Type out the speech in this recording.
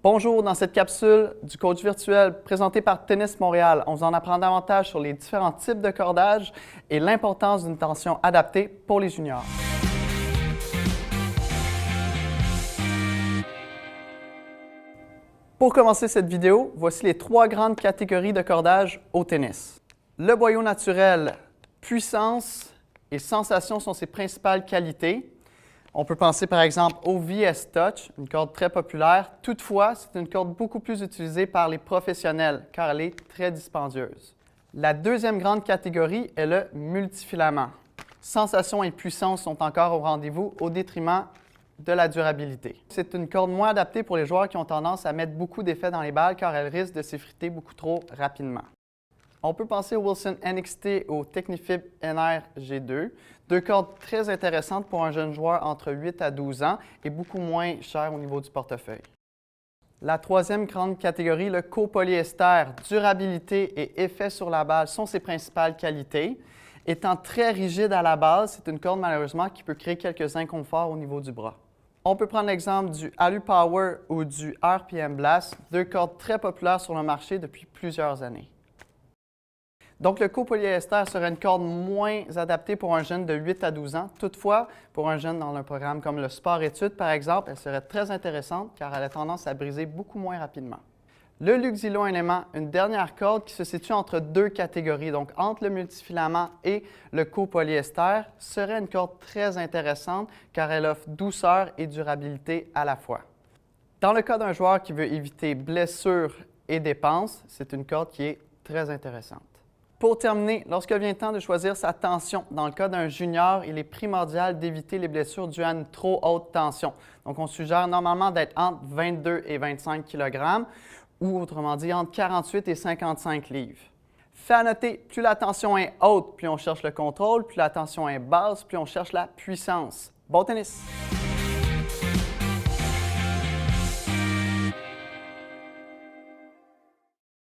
Bonjour, dans cette capsule du coach virtuel présenté par Tennis Montréal, on vous en apprend davantage sur les différents types de cordage et l'importance d'une tension adaptée pour les juniors. Pour commencer cette vidéo, voici les 3 grandes catégories de cordage au tennis. Le boyau naturel, puissance et sensation sont ses principales qualités. On peut penser par exemple au VS Touch, une corde très populaire. Toutefois, c'est une corde beaucoup plus utilisée par les professionnels car elle est très dispendieuse. La deuxième grande catégorie est le multifilament. Sensation et puissance sont encore au rendez-vous au détriment de la durabilité. C'est une corde moins adaptée pour les joueurs qui ont tendance à mettre beaucoup d'effets dans les balles car elle risque de s'effriter beaucoup trop rapidement. On peut penser au Wilson NXT ou au Technifib NR G2, 2 cordes très intéressantes pour un jeune joueur entre 8 à 12 ans et beaucoup moins chères au niveau du portefeuille. La troisième grande catégorie, le copolyester, durabilité et effet sur la balle sont ses principales qualités. Étant très rigide à la base, c'est une corde malheureusement qui peut créer quelques inconforts au niveau du bras. On peut prendre l'exemple du Alu Power ou du RPM Blast, 2 cordes très populaires sur le marché depuis plusieurs années. Donc, le copolyester serait une corde moins adaptée pour un jeune de 8 à 12 ans. Toutefois, pour un jeune dans un programme comme le sport-études, par exemple, elle serait très intéressante car elle a tendance à briser beaucoup moins rapidement. Le Luxilo élément, une dernière corde qui se situe entre 2 catégories, donc entre le multifilament et le copolyester, serait une corde très intéressante car elle offre douceur et durabilité à la fois. Dans le cas d'un joueur qui veut éviter blessures et dépenses, c'est une corde qui est très intéressante. Pour terminer, lorsque vient le temps de choisir sa tension, dans le cas d'un junior, il est primordial d'éviter les blessures dues à une trop haute tension. Donc, on suggère normalement d'être entre 22 et 25 kg ou autrement dit entre 48 et 55 livres. Fait à noter, plus la tension est haute, plus on cherche le contrôle, plus la tension est basse, plus on cherche la puissance. Bon tennis!